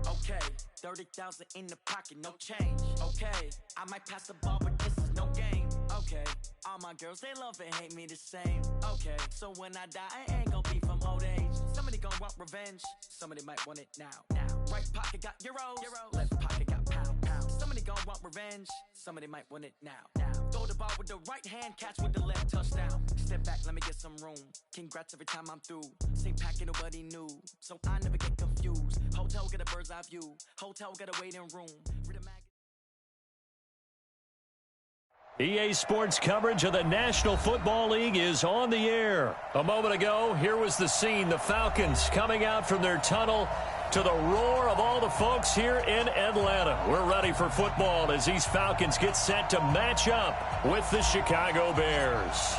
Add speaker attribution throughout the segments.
Speaker 1: Okay, 30,000 in the pocket, no change. Okay, I might pass the ball, but this is no game. Okay, all my girls, they love and hate me the same. Okay, so when I die, I ain't gonna be from old age. Somebody gonna want revenge, somebody might want it now. Right pocket got euros, left pocket got pound. Somebody gonna want revenge, somebody might want it now. Throw the ball with the right hand, catch with the left, touchdown. Step back, let me get some room. Congrats every time I'm through. Same packet, nobody knew, so I never get confused. Hotel get a bird's eye view, hotel get a waiting room.
Speaker 2: EA Sports coverage of the National Football League is on the air. A moment ago, here was the scene. The Falcons coming out from their tunnel to the roar of all the folks here in Atlanta. We're ready for football as these Falcons get set to match up with the Chicago Bears.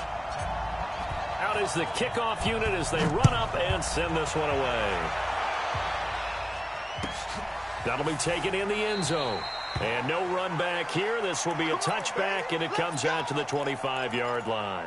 Speaker 2: Out is the kickoff unit as they run up and send this one away. That'll be taken in the end zone. And no run back here. This will be a touchback, and it comes out to the 25-yard line.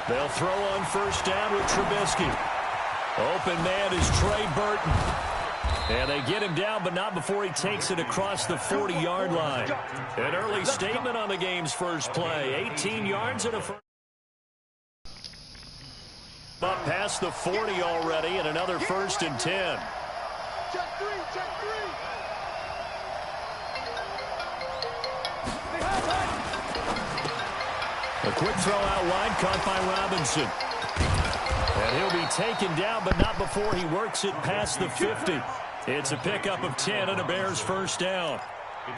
Speaker 2: They'll throw on first down with Trubisky. Open man is Trey Burton. And they get him down, but not before he takes it across the 40-yard line. An early statement on the game's first play. 18 yards and a first. Up past the 40 already, and another 1st and 10.
Speaker 3: Check three.
Speaker 2: A quick throw out wide, caught by Robinson. And he'll be taken down, but not before he works it past the 50. It's a pickup of 10 and a Bears first down.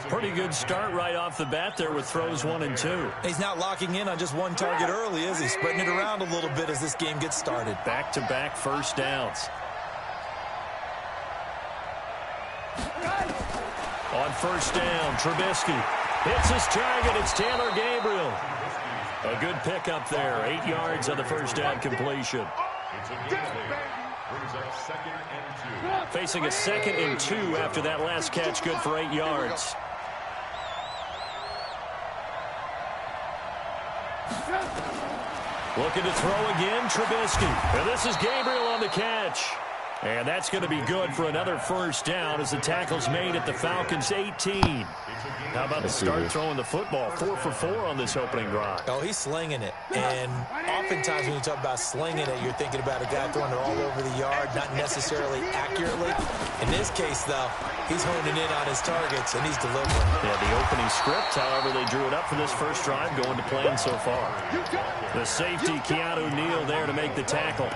Speaker 2: Pretty good start right off the bat there with throws 1 and 2.
Speaker 4: He's not locking in on just one target early, is he? Spreading it around a little bit as this game gets started.
Speaker 2: Back-to-back first downs. On first down, Trubisky hits his target. It's Taylor Gabriel. A good pickup there. 8 yards on the first down completion. Facing a 2nd and 2 after that last catch, good for 8 yards. Looking to throw again, Trubisky. And this is Gabriel on the catch. And that's going to be good for another first down as the tackle's made at the Falcons' 18. How about the start throwing the football? 4 for 4 on this opening drive.
Speaker 4: Oh, he's slinging it. And oftentimes when you talk about slinging it, you're thinking about a guy throwing it all over the yard, not necessarily accurately. In this case, though, he's honing in on his targets, and he's delivering.
Speaker 2: Yeah, the opening script, however, they drew it up for this first drive, going to plan so far. The safety, Keanu Neal, there to make the tackle.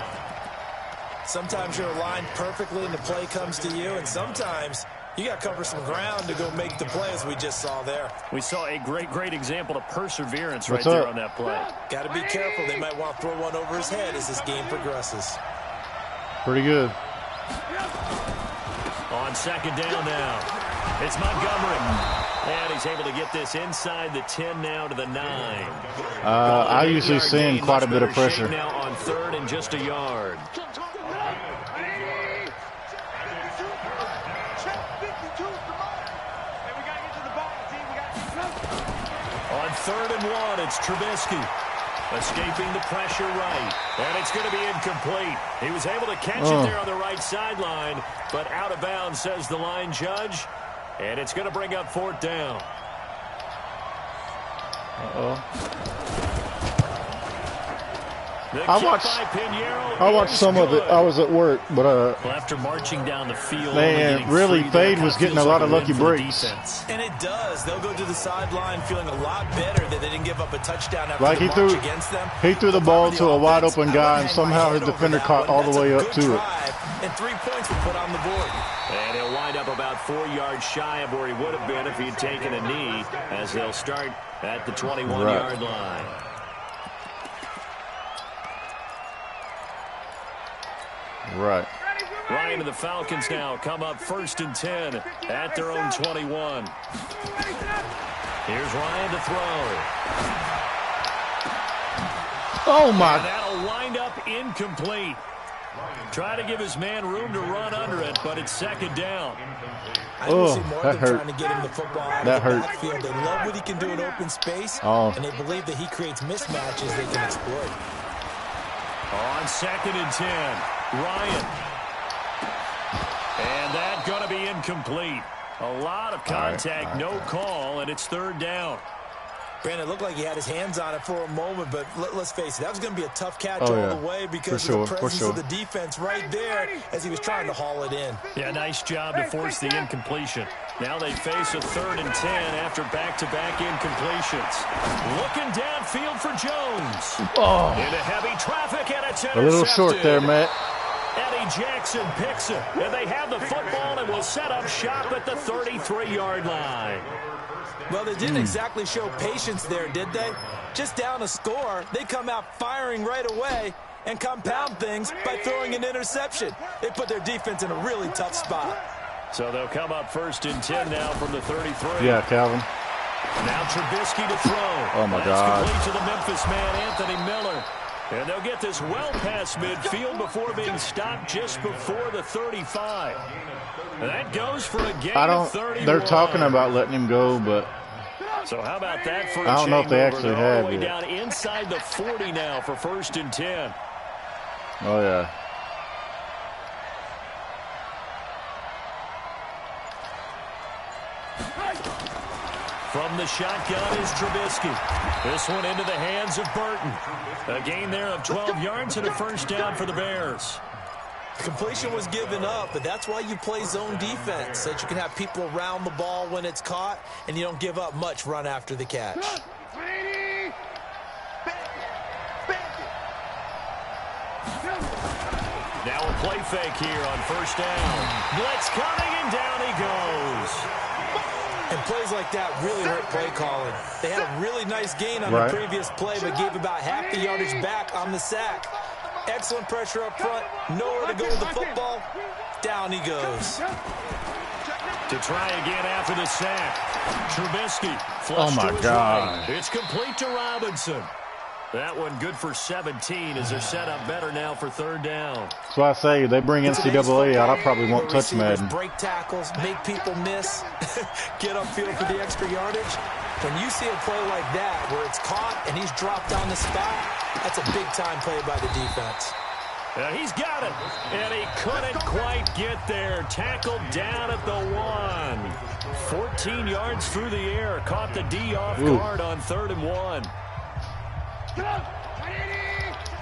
Speaker 4: Sometimes you're aligned perfectly and the play comes to you, and sometimes you got to cover some ground to go make the play, as we just saw there.
Speaker 2: We saw a great example of perseverance right there on that play.
Speaker 4: Got to be careful. They might want to throw one over his head as this game progresses.
Speaker 5: Pretty good.
Speaker 2: On second down now, it's Montgomery. And he's able to get this inside the 10 now to the 9.
Speaker 5: I usually send quite a bit of pressure.
Speaker 2: Now on 3rd and just a yard. On 3rd and 1, it's Trubisky. Escaping the pressure right. And it's going to be incomplete. He was able to catch it there on the right sideline, but out of bounds, says the line judge. And it's going to bring up 4th down.
Speaker 5: I watched some of it. I was at work, but
Speaker 2: well, after marching down the field,
Speaker 5: man, really, Fade was getting a lot of lucky breaks.
Speaker 4: And it does. They'll go to the sideline feeling a lot better that they didn't give up a touchdown after
Speaker 5: like
Speaker 4: the march against them.
Speaker 5: He threw the ball to a wide open guy, and somehow his defender caught all the way up to it.
Speaker 4: And 3 points were put on the board.
Speaker 2: And he'll wind up about 4 yards shy of where he would have been if he'd taken a knee, as they'll start at the 21-yard line.
Speaker 5: Right.
Speaker 2: Ryan and the Falcons now come up 1st and 10 at their own 21. Here's Ryan to throw.
Speaker 5: Oh, my.
Speaker 2: And that'll wind up incomplete. Try to give his man room to run under it, but it's 2nd down.
Speaker 4: I see more of them trying to get him the football out of the backfield. They love what he can do in open space, and they believe that he creates mismatches they can exploit.
Speaker 2: On 2nd and 10, Ryan. And that's going to be incomplete. A lot of contact, no call, and it's 3rd down.
Speaker 4: Brandon, it looked like he had his hands on it for a moment, but let's face it, that was going to be a tough catch all the way because of the presence of the defense right there as he was trying to haul it in.
Speaker 2: Yeah, nice job to force the incompletion. Now they face a 3rd and 10 after back-to-back incompletions. Looking downfield for Jones. Into heavy traffic, and it's intercepted.
Speaker 5: A little short there, Matt.
Speaker 2: Eddie Jackson picks it, and they have the football and will set up shop at the 33-yard line.
Speaker 4: Well, they didn't exactly show patience there, did they? Just down a score, they come out firing right away and compound things by throwing an interception. They put their defense in a really tough spot.
Speaker 2: So they'll come up 1st and 10 now from the 33.
Speaker 5: Yeah, Calvin.
Speaker 2: Now Trubisky to throw.
Speaker 5: Oh, my God.
Speaker 2: Complete to the Memphis man, Anthony Miller. And they'll get this well past midfield before being stopped just before the 35. And that goes for a gain of 31.
Speaker 5: They're talking about letting him go, but
Speaker 2: so how about that for a
Speaker 5: I don't know if they actually have
Speaker 2: all the way
Speaker 5: it.
Speaker 2: down inside the 40 now for 1st and 10.
Speaker 5: Oh, yeah.
Speaker 2: From the shotgun is Trubisky. This one into the hands of Burton. A gain there of 12 yards and a 1st down for the Bears.
Speaker 4: Completion was given up, but that's why you play zone defense, so that you can have people around the ball when it's caught, and you don't give up much run after the catch.
Speaker 2: Now a play fake here on 1st down. Blitz coming, and down he goes.
Speaker 4: And plays like that really hurt play calling. They had a really nice gain on the previous play, but gave about half the yardage back on the sack. Excellent pressure up front. Nowhere to go with the football. Down he goes.
Speaker 2: To try again after the sack. Trubisky.
Speaker 5: Oh, my God.
Speaker 2: Right. It's complete to Robinson. That one good for 17 as they're set up better now for 3rd down.
Speaker 5: So I say they bring NCAA out, I probably won't touch Madden.
Speaker 4: Break tackles, make people miss, get upfield for the extra yardage. When you see a play like that where it's caught and he's dropped on the spot, that's a big-time play by the defense.
Speaker 2: He's got it, and he couldn't quite get there. Tackled down at the 1. 14 yards through the air. Caught the D off guard on 3rd and 1.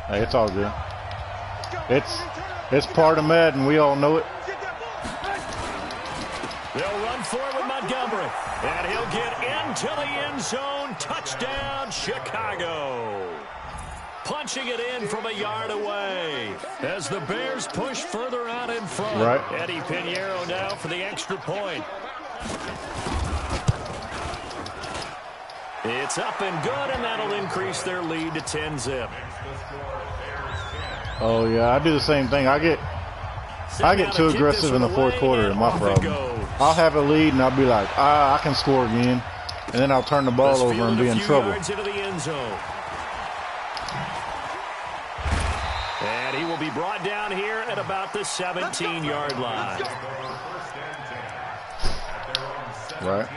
Speaker 5: Hey, it's all good. It's part of Madden. We all know it.
Speaker 2: They'll run forward with Montgomery, and he'll get into the end zone. Touchdown, Chicago. Punching it in from a yard away as the Bears push further out in front.
Speaker 5: Right.
Speaker 2: Eddie Pinheiro now for the extra point. It's up and good, and that'll increase their lead to 10-zip.
Speaker 5: Oh, yeah, I do the same thing. I get too aggressive in the 4th quarter, and my problem. I'll have a lead, and I'll be like, I can score again. And then I'll turn the ball over and be in trouble.
Speaker 2: Into the end zone. And he will be brought down here at about the 17-yard line.
Speaker 5: Right.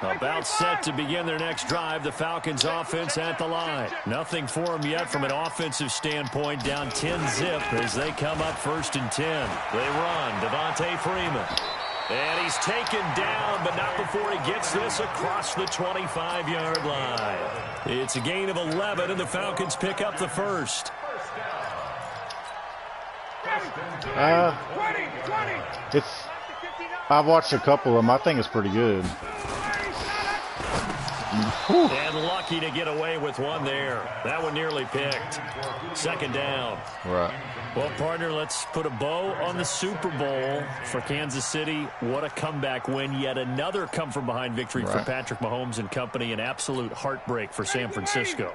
Speaker 2: About set to begin their next drive. The Falcons offense at the line. Nothing for them yet from an offensive standpoint. Down 10-zip as they come up 1st and 10. They run. Devontae Freeman. And he's taken down, but not before he gets this across the 25-yard line. It's a gain of 11, and the Falcons pick up the 1st.
Speaker 5: I've watched a couple of them. I think it's pretty good.
Speaker 2: And lucky to get away with one there. That one nearly picked. 2nd down.
Speaker 5: Right.
Speaker 2: Well, partner, let's put a bow on the Super Bowl for Kansas City. What a comeback win. Yet another come-from-behind victory for Patrick Mahomes and company. An absolute heartbreak for San Francisco.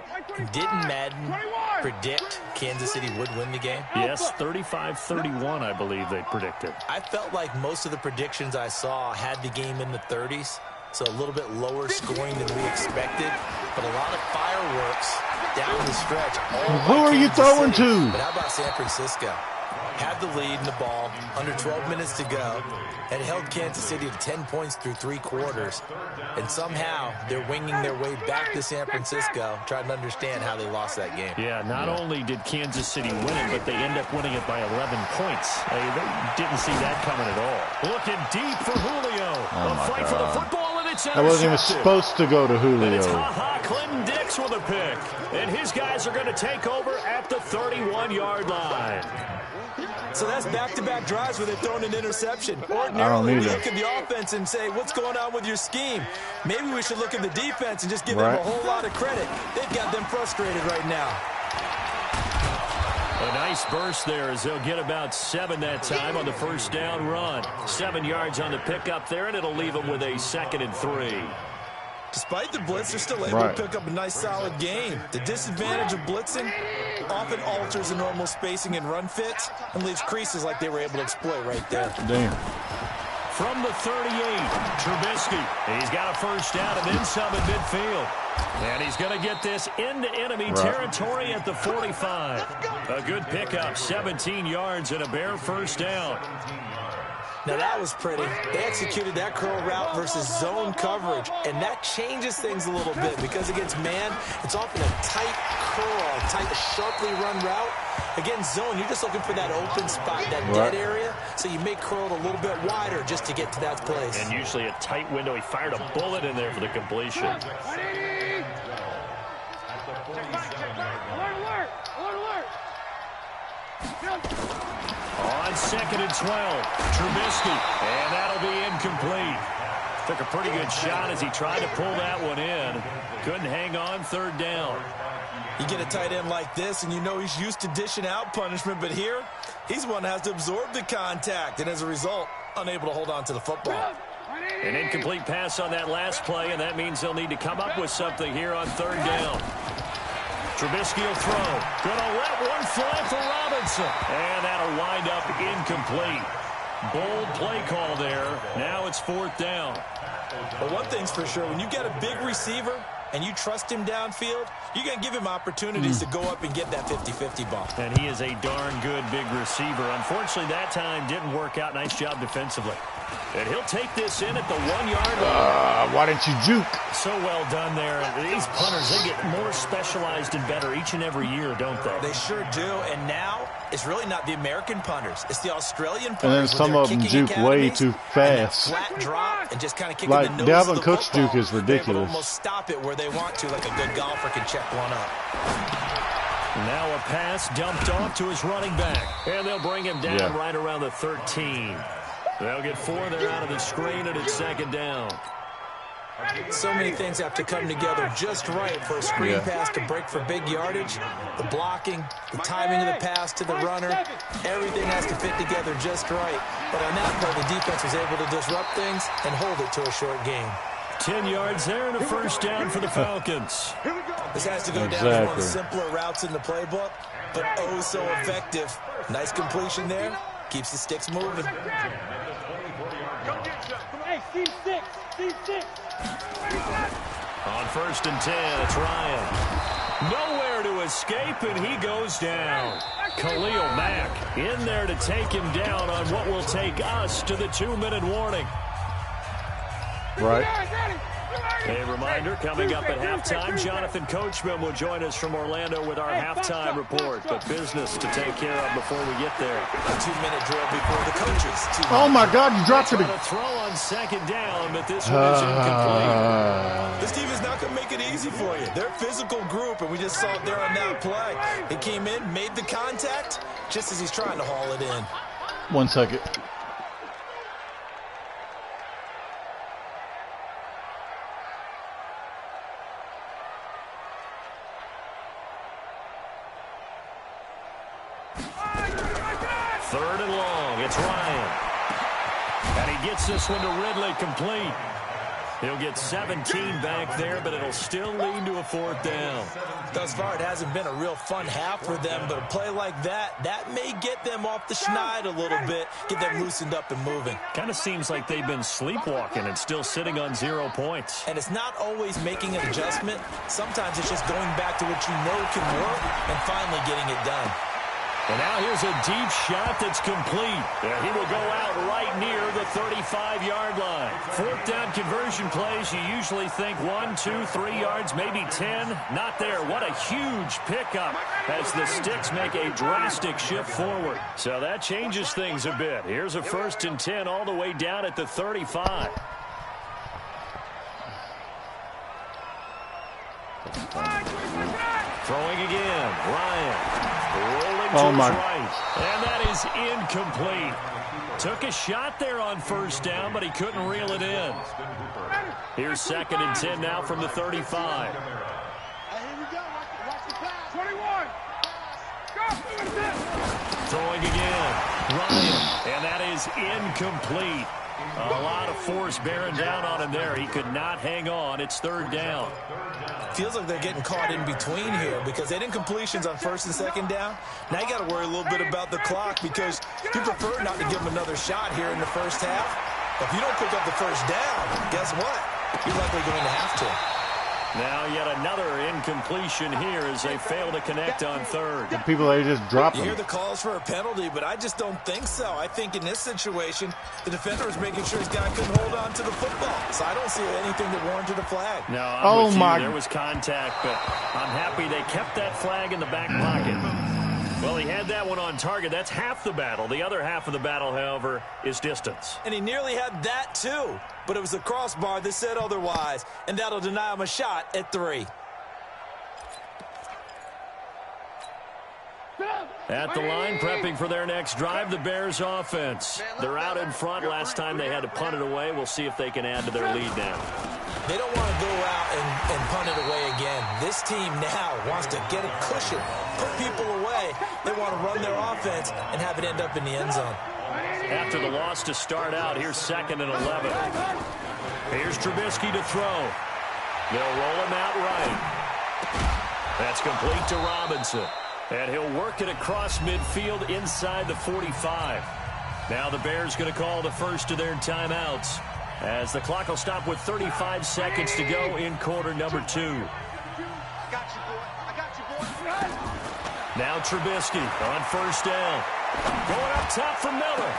Speaker 4: Didn't Madden predict Kansas City would win the game?
Speaker 2: Yes, 35-31, I believe they predicted.
Speaker 4: I felt like most of the predictions I saw had the game in the 30s, so a little bit lower scoring than we expected, but a lot of fireworks down the stretch.
Speaker 5: Who are you throwing to?
Speaker 4: But how about San Francisco? Had the lead in the ball, under 12 minutes to go, and held Kansas City to 10 points through 3 quarters. And somehow they're winging their way back to San Francisco, trying to understand how they lost that game.
Speaker 2: Yeah, not only did Kansas City win it, but they end up winning it by 11 points. They didn't see that coming at all. Looking deep for Julio.
Speaker 5: Oh,
Speaker 2: a fight for the football, and it's
Speaker 5: that wasn't even supposed to go to Julio.
Speaker 2: And it's Clinton Dix with a pick. And his guys are going to take over at the 31-yard line.
Speaker 4: So that's back-to-back drives where they've thrown an interception. Ordinarily, we look at the offense and say, what's going on with your scheme? Maybe we should look at the defense and just give them a whole lot of credit. They've got them frustrated right now.
Speaker 2: A nice burst there as they'll get about 7 that time on the first down run. 7 yards on the pickup there, and it'll leave them with a 2nd and 3.
Speaker 4: Despite the blitz, they're still able to pick up a nice, solid game. The disadvantage of blitzing often alters the normal spacing and run fits and leaves creases like they were able to exploit right there.
Speaker 5: Damn.
Speaker 2: From the 38, Trubisky. He's got a first down and then some in midfield. And he's going to get this into enemy territory at the 45. A good pickup, 17 yards and a bare first down.
Speaker 4: Now that was pretty. They executed that curl route versus zone coverage, and that changes things a little bit because against man, it's often a tight curl, tight, sharply run route. Against zone, you're just looking for that open spot, that dead area, so you may curl it a little bit wider just to get to that place.
Speaker 2: And usually a tight window. He fired a bullet in there for the completion. On 2nd and 12, Trubisky, and that'll be incomplete. Took a pretty good shot as he tried to pull that one in. Couldn't hang on, 3rd down.
Speaker 4: You get a tight end like this, and you know he's used to dishing out punishment, but here, he's one that has to absorb the contact, and as a result, unable to hold on to the football.
Speaker 2: An incomplete pass on that last play, and that means they'll need to come up with something here on 3rd down. Trubisky will throw. Gonna let one fly for Robinson. And that'll wind up incomplete. Bold play call there. Now it's 4th down.
Speaker 4: But one thing's for sure, when you get a big receiver and you trust him downfield, you're going to give him opportunities to go up and get that 50-50 ball.
Speaker 2: And he is a darn good big receiver. Unfortunately, that time didn't work out. Nice job defensively. And he'll take this in at the 1-yard line.
Speaker 5: Why didn't you juke?
Speaker 2: So well done there. These punters, they get more specialized and better each and every year, don't they?
Speaker 4: They sure do. And now it's really not the American punters. It's the Australian punters.
Speaker 5: And then some of them juke way too fast.
Speaker 4: Flat drop and just kind of kick
Speaker 5: like
Speaker 4: in the nose
Speaker 5: Dalvin
Speaker 4: of the
Speaker 5: Cook's
Speaker 4: football.
Speaker 5: juke is ridiculous.
Speaker 4: Almost stop it where they want to, like a good golfer can check one up.
Speaker 2: Now a pass dumped off to his running back. And they'll bring him down right around the 13. They'll get 4 there out of the screen, and it's 2nd down.
Speaker 4: So many things have to come together just right for a screen pass to break for big yardage. The blocking, the timing of the pass to the runner, everything has to fit together just right. But on that play, the defense was able to disrupt things and hold it to a short game.
Speaker 2: 10 yards there and a first down for the Falcons.
Speaker 4: This has to go down as one of the simpler routes in the playbook, but oh so effective. Nice completion there. Keeps the sticks moving.
Speaker 3: Hey, C6.
Speaker 2: On 1st and 10, it's Ryan. Nowhere to escape, and he goes down. Khalil Mack in there to take him down on what will take us to the 2-minute warning.
Speaker 5: Right.
Speaker 2: A reminder, coming up at halftime, Jonathan Coachman will join us from Orlando with our halftime report. But business to take care of before we get there.
Speaker 4: A 2-minute drill before the coaches.
Speaker 5: Oh, my God, you dropped it.
Speaker 2: A throw on 2nd down, but this one is incomplete.
Speaker 4: This team is not going to make it easy for you. They're a physical group, and we just saw it there on that play. He came in, made the contact, just as he's trying to haul it in.
Speaker 5: 1 second.
Speaker 2: Third and long, it's Ryan. And he gets this one to Ridley complete. He'll get 17 back there, but it'll still lead to a 4th down.
Speaker 4: Thus far, it hasn't been a real fun half for them, but a play like that may get them off the schneid a little bit, get them loosened up and moving.
Speaker 2: Kind of seems like they've been sleepwalking and still sitting on 0 points.
Speaker 4: And it's not always making an adjustment. Sometimes it's just going back to what you know can work and finally getting it done.
Speaker 2: And now here's a deep shot that's complete. And he will go out right near the 35-yard line. 4th down conversion plays, you usually think 1, 2, 3 yards, maybe 10. Not there. What a huge pickup as the Sticks make a drastic shift forward. So that changes things a bit. Here's a 1st and 10 all the way down at the 35. Throwing again. Ryan. Rolling to his right. And that is incomplete. Took a shot there on 1st down, but he couldn't reel it in. Here's 2nd and 10 now from the 35. Throwing again. Ryan. And that is incomplete. A lot of force bearing down on him there. He could not hang on. It's 3rd down.
Speaker 4: Feels like they're getting caught in between here because they did incompletions on 1st and 2nd down. Now you got to worry a little bit about the clock because you prefer not to give them another shot here in the 1st half. But if you don't pick up the 1st down, guess what? You're likely going to have to.
Speaker 2: Now yet another incompletion here as they fail to connect on 3rd.
Speaker 5: People, they just drop them.
Speaker 4: You hear the calls for a penalty, but I just don't think so. I think in this situation, the defender was making sure his guy couldn't hold on to the football. So I don't see anything that warranted a flag.
Speaker 2: No, I'm with you. There was contact, but I'm happy they kept that flag in the back pocket. Well, he had that one on target. That's half the battle. The other half of the battle, however, is distance.
Speaker 4: And he nearly had that, too. But it was the crossbar that said otherwise. And that'll deny him a shot at 3.
Speaker 2: At the line, prepping for their next drive, the Bears offense. They're out in front. Last time they had to punt it away. We'll see if they can add to their lead now.
Speaker 4: They don't want to go out and punt it away again. This team now wants to get a cushion, put people away. They want to run their offense and have it end up in the end zone.
Speaker 2: After the loss to start out, here's 2nd and 11. Here's Trubisky to throw. They'll roll him out right. That's complete to Robinson. And he'll work it across midfield inside the 45. Now the Bears going to call the first of their timeouts, as the clock will stop with 35 seconds to go in quarter number 2. Now Trubisky on 1st down. Going up top for Miller.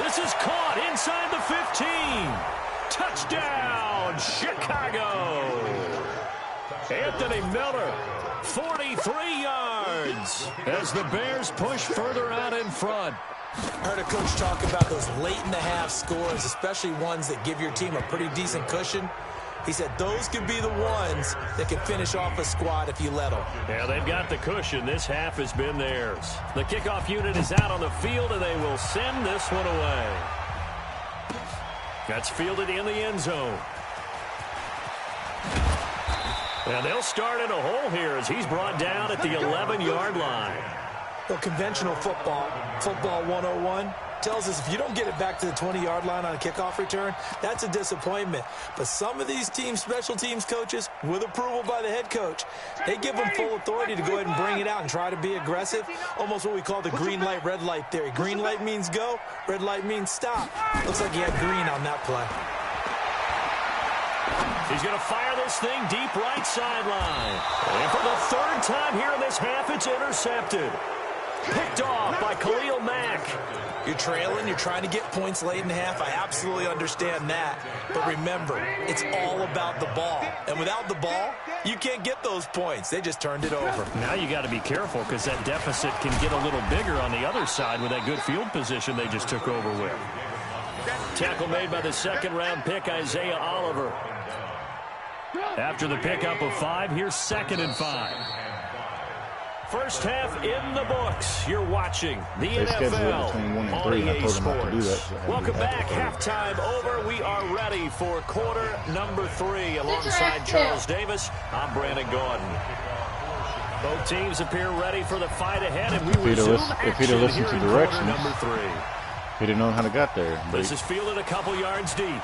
Speaker 2: This is caught inside the 15. Touchdown, Chicago. Anthony Miller, 43 yards as the Bears push further out in front.
Speaker 4: I heard a coach talk about those late-in-the-half scores, especially ones that give your team a pretty decent cushion. He said those could be the ones that can finish off a squad if you let them.
Speaker 2: Yeah, they've got the cushion. This half has been theirs. The kickoff unit is out on the field, and they will send this one away. That's fielded in the end zone. And they'll start in a hole here as he's brought down at the 11-yard line.
Speaker 4: Well, conventional football 101, tells us if you don't get it back to the 20-yard line on a kickoff return, that's a disappointment. But some of these teams, special teams coaches, with approval by the head coach, they give them full authority to go ahead and bring it out and try to be aggressive, almost what we call the green light, red light theory. Green light means go, red light means stop. Looks like he had green on that play.
Speaker 2: He's going to fire this thing deep right sideline. And for the 3rd time here in this half, it's intercepted. Picked off by Khalil Mack.
Speaker 4: You're trailing, you're trying to get points late in the half. I absolutely understand that. But remember, it's all about the ball. And without the ball, you can't get those points. They just turned it over.
Speaker 2: Now you got to be careful because that deficit can get a little bigger on the other side with that good field position they just took over with. Tackle made by the 2nd-round pick, Isaiah Oliver. After the pickup of 5, here's 2nd and 5. First half in the books. You're watching the NFL on EA Sports. Welcome back. Halftime over. We are ready for quarter number 3. Alongside Charles Davis, I'm Brandon Gordon. Both teams appear ready for the fight ahead, and we resume action here in quarter number 3.
Speaker 5: He didn't know how to get there.
Speaker 2: This is fielded a couple yards deep.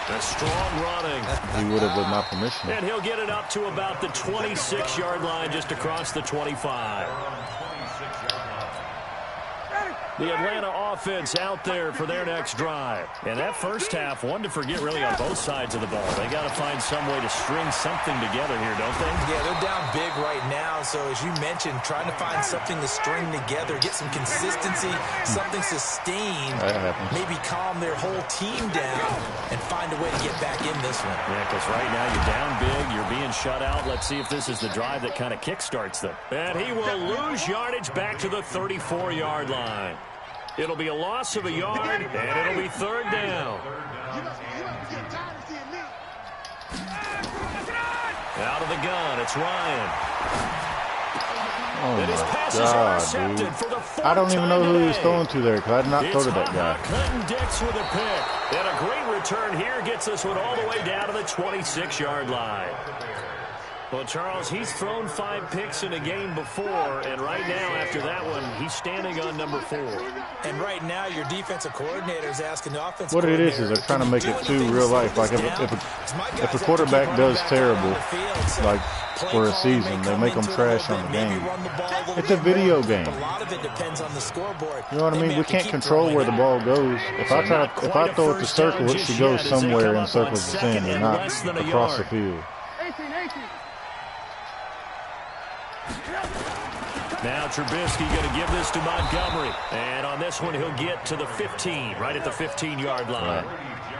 Speaker 2: A strong running.
Speaker 5: He would have with my permission.
Speaker 2: And he'll get it up to about the 26-yard line, just across the 25. The Atlanta offense out there for their next drive. And that first half, one to forget really on both sides of the ball. They got to find some way to string something together here, don't they?
Speaker 4: Yeah, they're down big right now. So as you mentioned, trying to find something to string together, get some consistency, something sustained, maybe calm their whole team down and find a way to get back in this one.
Speaker 2: Yeah, because right now you're down big, you're being shut out. Let's see if this is the drive that kind of kickstarts them. And he will lose yardage back to the 34-yard line. It'll be a loss of a yard, and it'll be third down. Out of the gun, it's Ryan.
Speaker 5: Oh,
Speaker 2: and his pass is intercepted for the fourth
Speaker 5: I don't even know who he was
Speaker 2: today.
Speaker 5: throwing to there, because I did not throw to that guy.
Speaker 2: Clinton Dix with a pick. And a great return here gets this one all the way down to the 26-yard line. Well, Charles, he's thrown 5 picks in a game before, and right now, after that one, he's standing on number 4.
Speaker 4: And right now, your defensive coordinator is asking the offensive
Speaker 5: what it
Speaker 4: coordinator,
Speaker 5: is they're trying to make it too real life. Like if a quarterback does terrible, like for a season, they make them trash on the game. It's a video game.
Speaker 4: A lot of it depends on the scoreboard.
Speaker 5: You know what I mean? We can't control where the ball goes. If I throw it to circle, it should go somewhere in circles the same, and not across the field.
Speaker 2: Now Trubisky going to give this to Montgomery. And on this one, he'll get to the 15, right at the 15-yard line.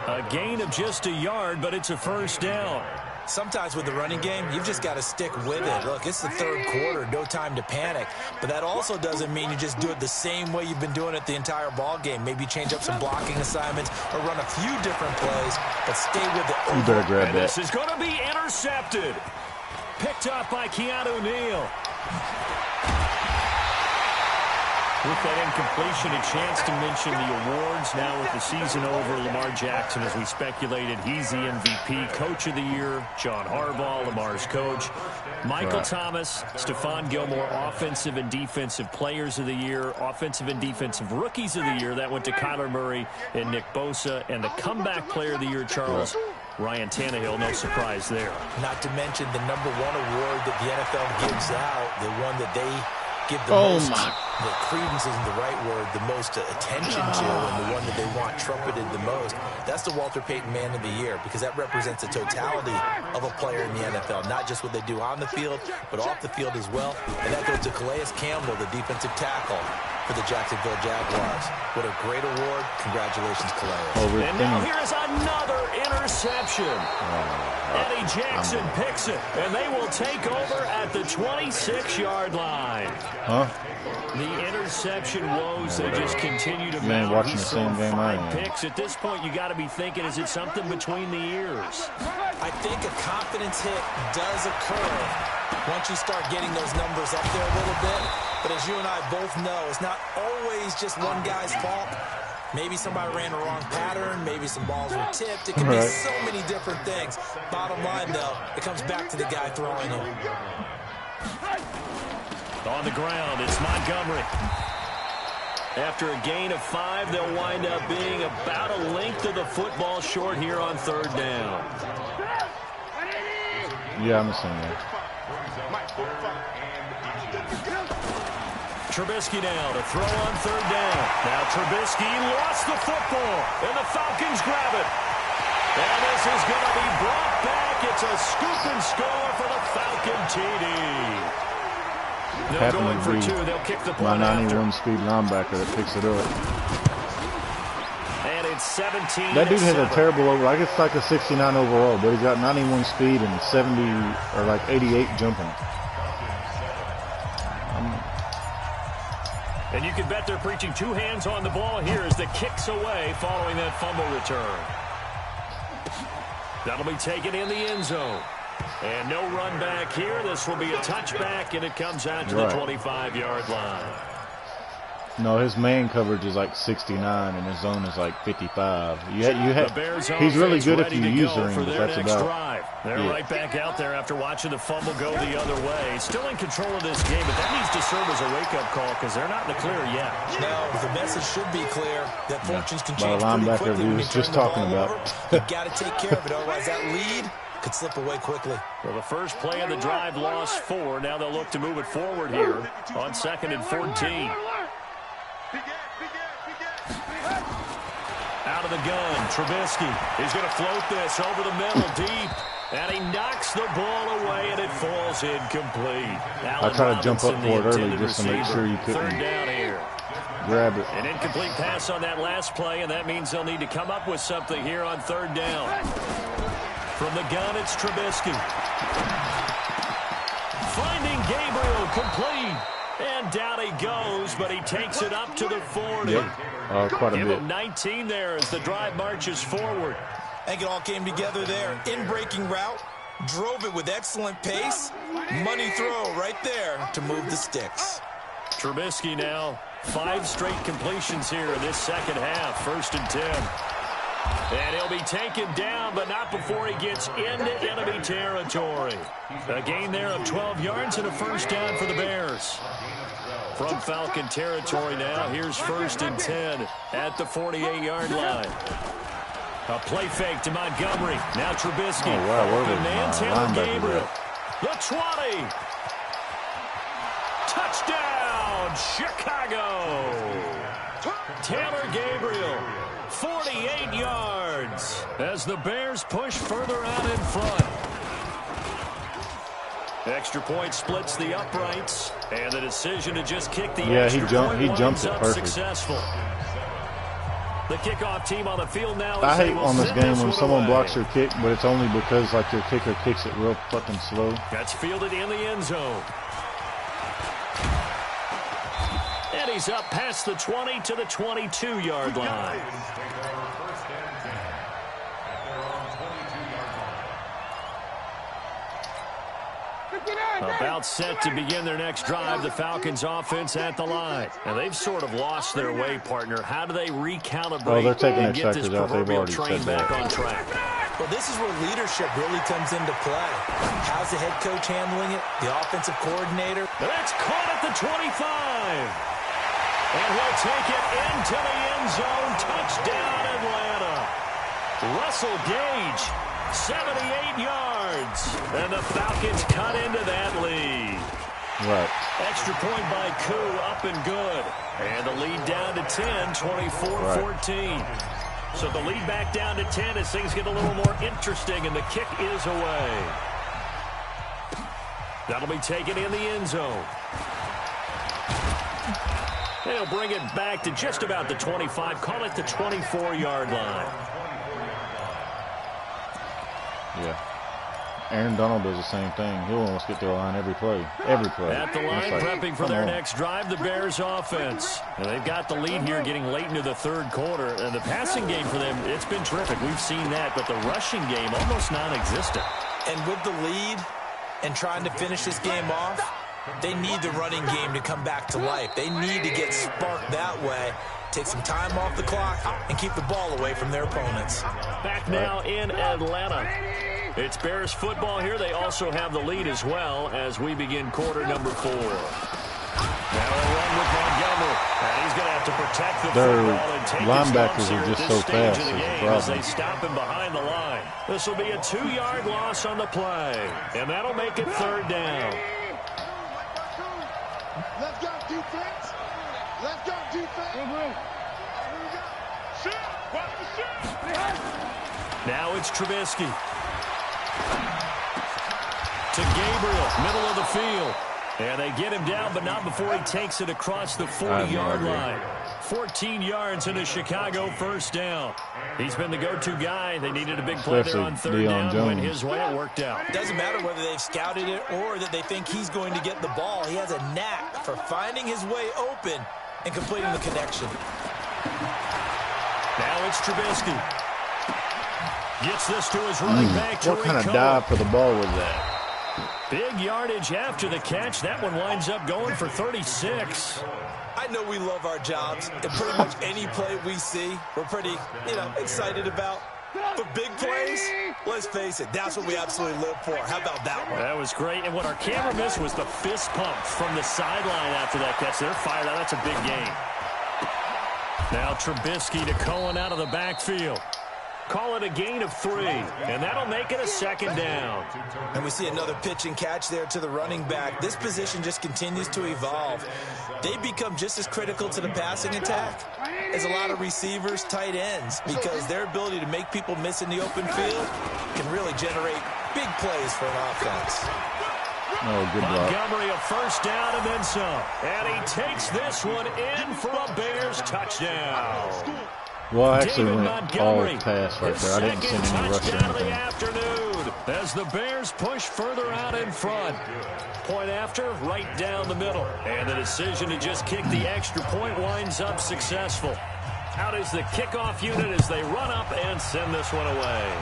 Speaker 2: A gain of just a yard, but it's a first down.
Speaker 4: Sometimes with the running game, you've just got to stick with it. Look, it's the third quarter, no time to panic. But that also doesn't mean you just do it the same way you've been doing it the entire ball game. Maybe change up some blocking assignments or run a few different plays, but stay with it.
Speaker 5: You better grab that.
Speaker 2: This is going to be intercepted. Picked up by Keanu Neal. With that incompletion, a chance to mention the awards. Now with the season over, Lamar Jackson, as we speculated, he's the MVP, Coach of the Year. John Harbaugh, Lamar's coach. Michael Thomas, Stephon Gilmore, Offensive and Defensive Players of the Year. Offensive and Defensive Rookies of the Year. That went to Kyler Murray and Nick Bosa. And the Comeback Player of the Year, Charles, Ryan Tannehill, no surprise there.
Speaker 4: Not to mention the #1 award that the NFL gives out, the one that they give the most, the credence isn't the right word, the most attention to, and the one that they want trumpeted the most. That's the Walter Payton Man of the Year, because that represents the totality of a player in the NFL, not just what they do on the field, but off the field as well. And that goes to Calais Campbell, the defensive tackle for the Jacksonville Jaguars. What a great award. Congratulations, Calais.
Speaker 2: And now here's another interception. Eddie Jackson picks it, and they will take over at the 26-yard line. The interception woes, they just continue to mount.
Speaker 5: Watching the same game
Speaker 2: 5 picks. At this point, you got to be thinking, is it something between the ears?
Speaker 4: I think a confidence hit does occur once you start getting those numbers up there a little bit. But as you and I both know, it's not always just one guy's fault. Maybe somebody ran a wrong pattern. Maybe some balls were tipped. It can be so many different things. Bottom line, though, it comes back to the guy throwing them.
Speaker 2: On the ground, it's Montgomery. After a gain of 5, they'll wind up being about a length of the football short here on third down.
Speaker 5: Yeah, I'm the same way.
Speaker 2: Trubisky now to throw on third down. Now Trubisky lost the football, and the Falcons grab it. And this is going to be brought back. It's a scoop and score for the Falcon TD. They're going for 2. They'll kick the point
Speaker 5: my
Speaker 2: after.
Speaker 5: 91 speed linebacker that picks it up.
Speaker 2: And it's 17.
Speaker 5: That dude has a terrible over. Like it's like a 69 overall, but he's got 91 speed and 70 or like 88 jumping.
Speaker 2: And you can bet they're preaching 2 hands on the ball here as the kicks away following that fumble return. That'll be taken in the end zone. And no run back here. This will be a touchback, and it comes out to the 25-yard line.
Speaker 5: No, his man coverage is like 69, and his zone is like 55. He's really good if you use him, but that's about.
Speaker 2: Drive. They're right back out there after watching the fumble go the other way. Still in control of this game, but that needs to serve as a wake-up call because they're not in the clear yet.
Speaker 4: No, the message should be clear that fortunes can change
Speaker 5: linebacker
Speaker 4: pretty quickly when you
Speaker 5: was
Speaker 4: turn
Speaker 5: just
Speaker 4: the ball
Speaker 5: talking about.
Speaker 4: over. You got to take care of it, otherwise that lead could slip away quickly.
Speaker 2: Well, the first play of the drive lost 4. Now they'll look to move it forward here on 2nd and 14. Out of the gun, Trubisky. He's going to float this over the middle deep. And he knocks the ball away, and it falls incomplete.
Speaker 5: I try to jump up for it early just to make sure you couldn't
Speaker 2: third down here.
Speaker 5: Grab it.
Speaker 2: An incomplete pass on that last play, and that means they'll need to come up with something here on 3rd down. From the gun, it's Trubisky. Finding Gabriel, complete. And down he goes, but he takes it up to the 40.
Speaker 5: Yep. Quite a
Speaker 2: Give
Speaker 5: bit.
Speaker 2: him 19 there as the drive marches forward.
Speaker 4: I think it all came together there. In-breaking route, drove it with excellent pace. Money throw right there to move the sticks.
Speaker 2: Trubisky now, 5 straight completions here in this second half. 1st and 10. And he'll be taken down, but not before he gets into enemy territory. A gain there of 12 yards and a first down for the Bears. From Falcon territory now, here's 1st and 10 at the 48-yard line. A play fake to Montgomery. Now Trubisky.
Speaker 5: Oh, wow,
Speaker 2: Open man, Taylor Gabriel. The 20. Touchdown, Chicago. Taylor Gabriel. 48 yards as the Bears push further out in front. Extra point splits the uprights, and the decision to just kick the extra point
Speaker 5: he jumped it perfect.
Speaker 2: Successful. The kickoff team on the field now.
Speaker 5: I hate on this game when someone blocks your kick, but it's only because like your kicker kicks it real fucking slow.
Speaker 2: That's fielded in the end zone. And he's up past the 20 to the 22-yard line. About set to begin their next drive, the Falcons offense at the line. And they've sort of lost their way, partner. How do they recalibrate
Speaker 5: they're taking
Speaker 2: and
Speaker 5: their
Speaker 2: get this
Speaker 5: sectors out. They've
Speaker 2: proverbial
Speaker 5: already
Speaker 2: train
Speaker 5: said
Speaker 2: back
Speaker 5: that.
Speaker 2: on track?
Speaker 4: Well, this is where leadership really comes into play. How's the head coach handling it? The offensive coordinator?
Speaker 2: That's caught at the 25. And he'll take it into the end zone. Touchdown, Atlanta. Russell Gage, 78 yards. And the Falcons cut into that lead.
Speaker 5: Right.
Speaker 2: Extra point by Koo, up and good. And the lead down to 10, 24-14. So the lead back down to 10 as things get a little more interesting, and the kick is away. That'll be taken in the end zone. They'll bring it back to just about the 25. Call it the 24-yard line.
Speaker 5: Yeah. Aaron Donald does the same thing. He'll almost get to the line every play. Every play.
Speaker 2: At the line, prepping for their next drive, the Bears offense. And they've got the lead here getting late into the third quarter. And the passing game for them, it's been terrific. We've seen that. But the rushing game, almost non-existent.
Speaker 4: And with the lead and trying to finish this game off, they need the running game to come back to life. They need to get sparked that way, take some time off the clock, and keep the ball away from their opponents.
Speaker 2: Back now in Atlanta. It's Bears football here. They also have the lead as well as we begin quarter number 4. Now they'll run with Montgomery. And he's going to have to protect the football and take
Speaker 5: linebackers
Speaker 2: his
Speaker 5: are just so fast.
Speaker 2: of the game as they stop him behind the line. This will be a 2-yard loss on the play. And that'll make it third down.
Speaker 3: Let's go, defense. Let's go, defense. Here we go. Shoot. Watch the shoot.
Speaker 2: Now it's Trubisky. To Gabriel, middle of the field. And they get him down, but not before he takes it across the 40-yard line. 14 yards and a Chicago first down. He's been the go-to guy. They needed a big play there on third down. Went his way, it worked out.
Speaker 4: It doesn't matter whether they've scouted it or that they think he's going to get the ball. He has a knack for finding his way open and completing the connection.
Speaker 2: Now it's Trubisky. Gets this to his running back.
Speaker 5: What kind of dive for the ball was that?
Speaker 2: Big yardage after the catch. That one winds up going for 36.
Speaker 4: I know we love our jobs, and pretty much any play we see, we're pretty, excited about. But big plays, let's face it, that's what we absolutely live for. How about that one?
Speaker 2: That was great. And what our camera missed was the fist pump from the sideline after that catch. They're fired out. That's a big gain. Now Trubisky to Cohen out of the backfield. Call it a gain of 3, and that'll make it a 2nd down.
Speaker 4: And we see another pitch and catch there to the running back. This position just continues to evolve. They become just as critical to the passing attack as a lot of receivers, tight ends, because their ability to make people miss in the open field can really generate big plays for an offense.
Speaker 5: Oh, good block.
Speaker 2: Montgomery a 1st down and then some. And he takes this one in for a Bears touchdown.
Speaker 5: Well, I actually went all pass right there. I didn't send any rush or anything.
Speaker 2: Afternoon as the Bears push further out in front. Point after, right down the middle. And the decision to just kick the extra point winds up successful. Out is the kickoff unit as they run up and send this one away.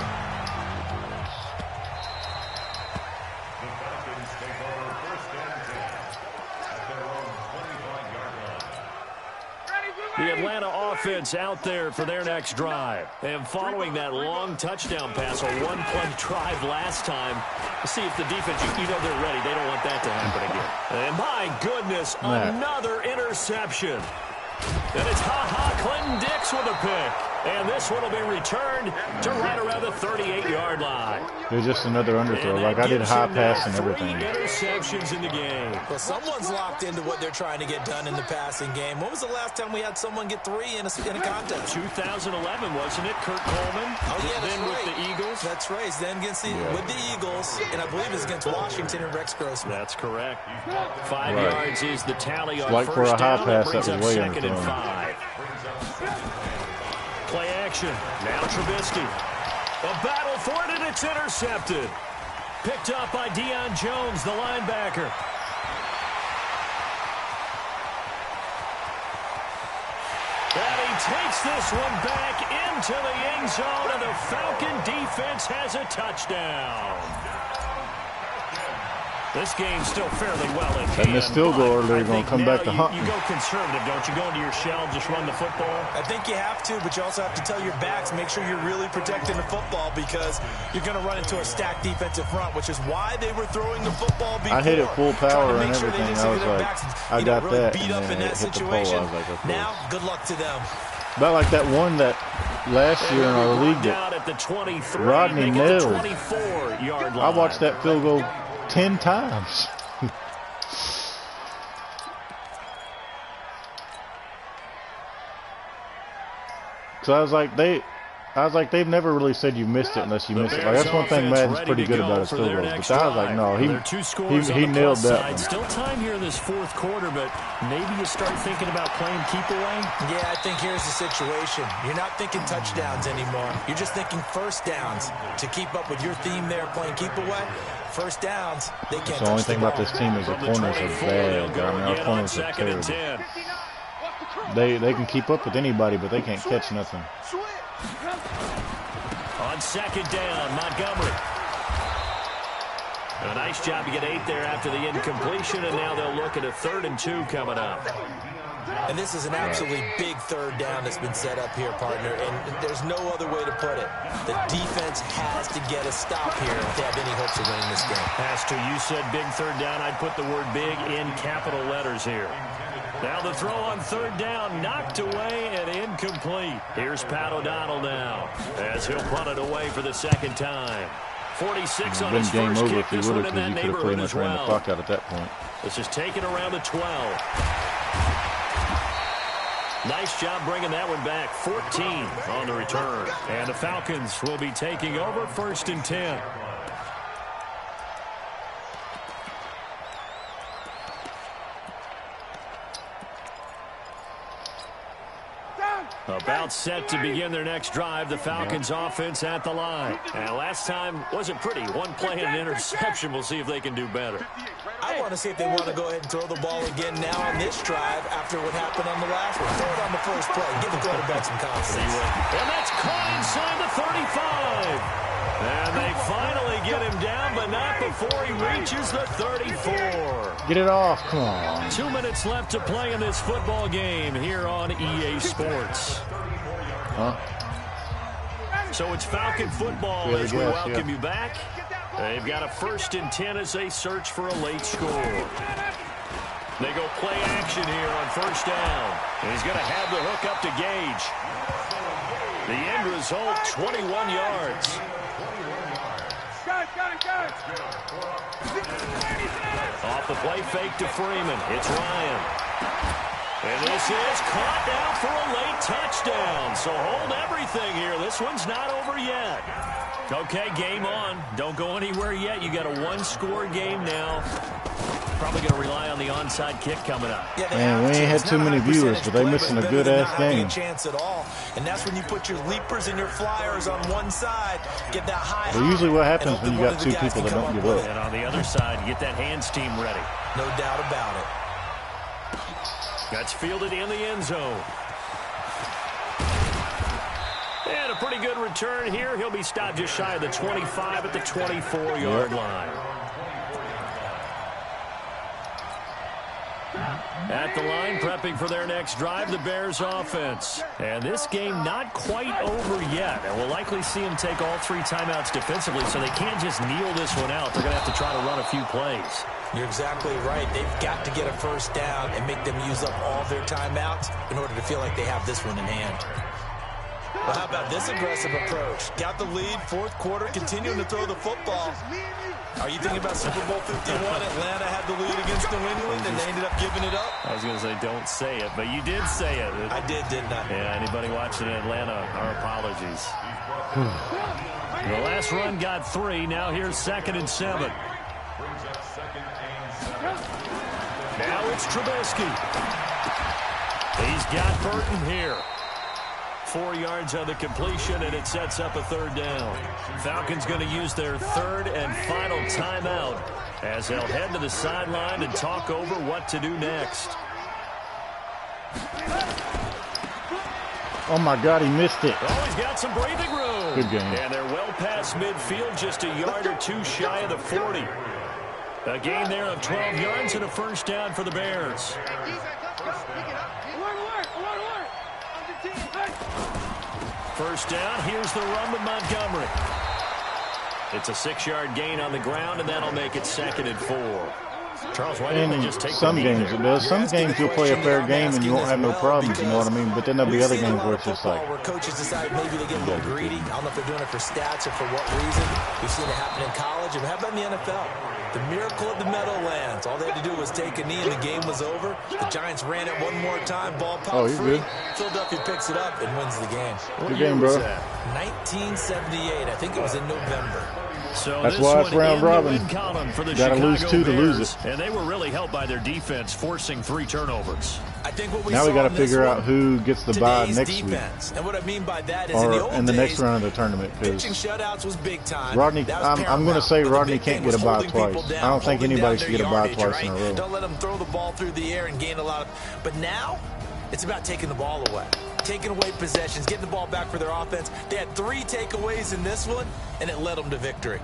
Speaker 2: The Atlanta offense out there for their next drive. And following that long touchdown pass, a one-play drive last time, see if the defense, they're ready. They don't want that to happen again. And my goodness, another interception. And it's Clinton Dix with a pick. And this one will be returned to right around the 38-yard line.
Speaker 5: There's just another underthrow. Like, I did high pass and everything.
Speaker 2: 3 interceptions in the game.
Speaker 4: Well, someone's locked into what they're trying to get done in the passing game. When was the last time we had someone get 3 in a contest?
Speaker 2: 2011, wasn't it? Kurt Coleman.
Speaker 4: Oh, yeah, that's
Speaker 2: then
Speaker 4: right.
Speaker 2: With the Eagles.
Speaker 4: That's right. Then against with the Eagles, and I believe it's against Washington and Rex Grossman.
Speaker 2: That's correct. 5 yards is the tally on
Speaker 5: like
Speaker 2: first
Speaker 5: for a high
Speaker 2: down.
Speaker 5: pass, that was way
Speaker 2: 2nd and
Speaker 5: underthrown.
Speaker 2: 5. Play action. Now Trubisky. A battle for it, and it's intercepted. Picked up by Deion Jones, the linebacker. And he takes this one back into the end zone, and the Falcon defense has a touchdown. This game's still fairly well in hand.
Speaker 5: And this field goal, they're going to come back to hunt.
Speaker 2: You go conservative, don't you? Go into your shell, just run the football?
Speaker 4: I think you have to, but you also have to tell your backs, make sure you're really protecting the football because you're going to run into a stacked defensive front, which is why they were throwing the football before.
Speaker 5: I hit it full power and everything. I was like, I got
Speaker 4: really
Speaker 5: that,
Speaker 4: beat
Speaker 5: and
Speaker 4: up in
Speaker 5: then
Speaker 4: that
Speaker 5: it hit the pole. I
Speaker 4: situation.
Speaker 5: was like, okay.
Speaker 4: Now, good luck to them.
Speaker 5: About like that one that last year in our league that Rodney nailed. I watched that field goal 10 times. So I was like, they've never really said you missed it unless you missed it. Like, that's one thing Madden's pretty good about his field goals. But I was like, no, he nailed that one.
Speaker 2: Still time here in this 4th quarter, but maybe you start thinking about playing keep away.
Speaker 4: Yeah, I think here's the situation. You're not thinking touchdowns anymore. You're just thinking first downs. To keep up with your theme there, playing keep away, first downs, they can't touch the ball.
Speaker 5: The only thing about this team is the corners are bad. I mean, our corners are terrible. They can keep up with anybody, but they can't catch nothing.
Speaker 2: On 2nd down, Montgomery. A nice job to get 8 there after the incompletion, and now they'll look at a 3rd and 2 coming up.
Speaker 4: And this is an absolutely big 3rd down that's been set up here, partner, and there's no other way to put it. The defense has to get a stop here if they have any hopes of winning this game.
Speaker 2: Has to. You said big 3rd down. I'd put the word big in capital letters here. Now the throw on 3rd down, knocked away and incomplete. Here's Pat O'Donnell now as he'll punt it away for the 2nd time. 46 on his first kick. This one in that neighborhood as well.
Speaker 5: The clock out at that point.
Speaker 2: This is taken around the 12. Nice job bringing that one back. 14 on the return. And the Falcons will be taking over 1st and 10. About set to begin their next drive. The Falcons offense at the line. And last time wasn't pretty. One play and an interception. We'll see if they can do better.
Speaker 4: I want to see if they want to go ahead and throw the ball again now on this drive after what happened on the last one. Throw it on the first play. Give the quarterback some confidence.
Speaker 2: And that's caught inside the 35. And they finally get him down, but not before he reaches the 34.
Speaker 5: Get it off. Come on.
Speaker 2: 2 minutes left to play in this football game here on EA Sports.
Speaker 5: Huh?
Speaker 2: So it's Falcon football as we welcome you back. They've got a 1st and 10 as they search for a late score. They go play action here on 1st down. And he's going to have the hook up to Gage. The end result, 21 yards. Off the play fake to Freeman. It's Ryan. And this is caught down for a late touchdown. So hold everything here. This one's not over yet. Okay, game on. Don't go anywhere yet. You got a 1-score game now. Probably going to rely on the onside kick coming up.
Speaker 5: Yeah, man, we ain't had too many viewers, but they missing a good-ass game.
Speaker 4: Chance at all. And that's when you put your leapers and your flyers on one side. Get that high.
Speaker 5: But usually what happens when you got 2 people that don't give up.
Speaker 2: And on the other side, get that hands team ready.
Speaker 4: No doubt about it.
Speaker 2: That's fielded in the end zone. And a pretty good return here. He'll be stopped just shy of the 25 at the 24-yard line. At the line, prepping for their next drive, the Bears offense. And this game not quite over yet. And we'll likely see them take all 3 timeouts defensively, so they can't just kneel this one out. They're going to have to try to run a few plays.
Speaker 4: You're exactly right. They've got to get a 1st down and make them use up all their timeouts in order to feel like they have this one in hand. Well, how about this aggressive approach? Got the lead, 4th quarter, continuing to throw the football. Are you thinking about Super Bowl 51? Atlanta had the lead against New England, and they ended up giving it up?
Speaker 2: I was going to say, don't say it, but you did say it.
Speaker 4: I did, didn't I?
Speaker 2: Yeah, anybody watching in Atlanta, our apologies. The last run got 3. Now here's 2nd and 7. Now it's Trubisky. He's got Burton here. 4 yards on the completion, and it sets up a 3rd down. Falcons going to use their 3rd and final timeout as they'll head to the sideline and talk over what to do next.
Speaker 5: Oh, my God, he missed it.
Speaker 2: Oh, he's got some breathing room.
Speaker 5: Good game.
Speaker 2: And they're well past midfield, just a yard or 2 shy of the 40. A gain there of 12 yards and a 1st down for the Bears. First down, here's the run with Montgomery. It's a 6-yard gain on the ground, and that'll make it 2nd and 4. Charles, why didn't they just take
Speaker 5: some games it does. Some games you'll play a fair game and you won't have no problems, you know what I mean? But then there'll be other games where it's just like...
Speaker 4: where coaches decide maybe they get a little greedy. I don't know if they're doing it for stats or for what reason. We've seen it happen in college. And how about in the NFL? The miracle of the Meadowlands. All they had to do was take a knee and the game was over. The Giants ran it one more time. Ball popped free.
Speaker 5: Good.
Speaker 4: Philadelphia picks it up and wins the game.
Speaker 5: Good game, bro.
Speaker 4: 1978. I think it was in November.
Speaker 2: So
Speaker 5: that's why it's round robin.
Speaker 2: Got
Speaker 5: to lose 2 to lose it.
Speaker 2: And they were really helped by their defense, forcing 3 turnovers.
Speaker 4: I think what we
Speaker 5: now we got to figure
Speaker 4: out
Speaker 5: who gets the bye next
Speaker 4: defense. Week. And what I mean by that is
Speaker 5: or in the next round of the tournament.
Speaker 4: Pitching shutouts was big time.
Speaker 5: Rodney, I'm going to say Rodney can't get a bye twice. I don't think anybody should get a bye twice in a row.
Speaker 4: Don't let them throw the ball through the air and gain a lot of. But now it's about taking the ball away. Taking away possessions, getting the ball back for their offense. They had 3 takeaways in this one, and it led them to victory.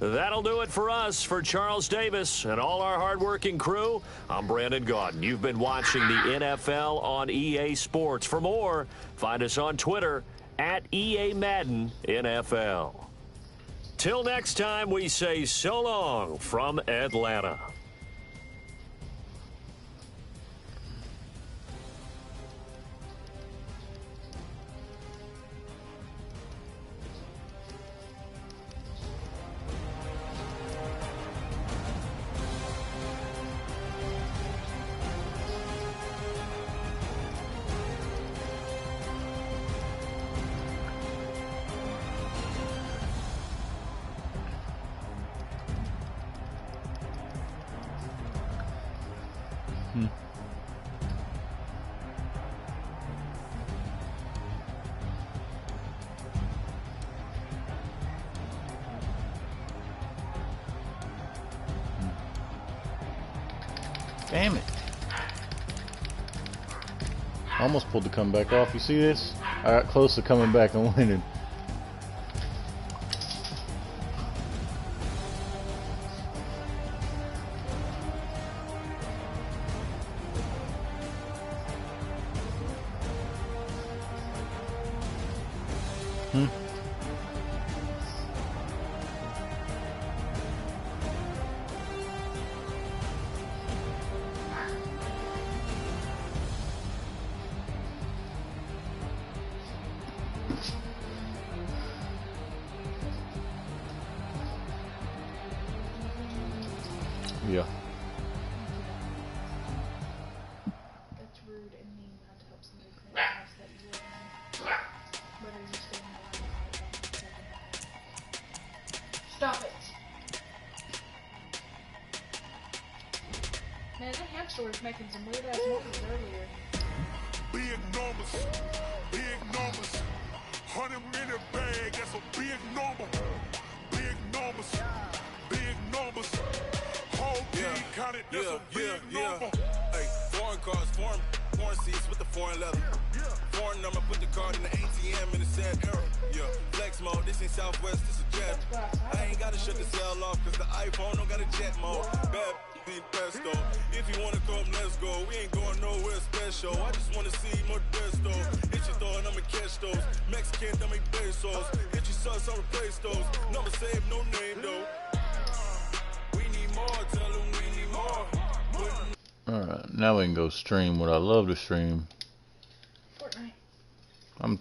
Speaker 2: That'll do it for us. For Charles Davis and all our hardworking crew, I'm Brandon Gaudin. You've been watching the NFL on EA Sports. For more, find us on Twitter at EA Madden NFL. Till next time, we say so long from Atlanta.
Speaker 5: Damn it. I almost pulled the comeback off. You see this? I got close to coming back and winning. Yeah.
Speaker 6: That's rude and mean not to help somebody clean the house that you live in. Whether you stay in the house. Stop it! Man, that hamster was making some weird ass noises earlier.
Speaker 3: Big numbers, big numbers. 100 minute bag, that's a big number. Big numbers, big numbers. Whole team counted, that's a big number.
Speaker 7: Hey, foreign cars, foreign seats with the foreign leather. Foreign number, put the card in the ATM in the sad era. Yeah, flex mode, this ain't Southwest, this a jet. I ain't gotta shut the cell off, cause the iPhone don't got a jet mode. Bad pesto. If you wanna come, let's go. We ain't going nowhere special. I just wanna see more pesto. Hit your thought, I'ma catch those. Mexican, I make pesos. Hit your sauce, I'll replace those. Number save, no name though. We need more, tell them we need more.
Speaker 5: Alright, now we can go stream what I love to stream.
Speaker 6: Fortnite.
Speaker 5: I'm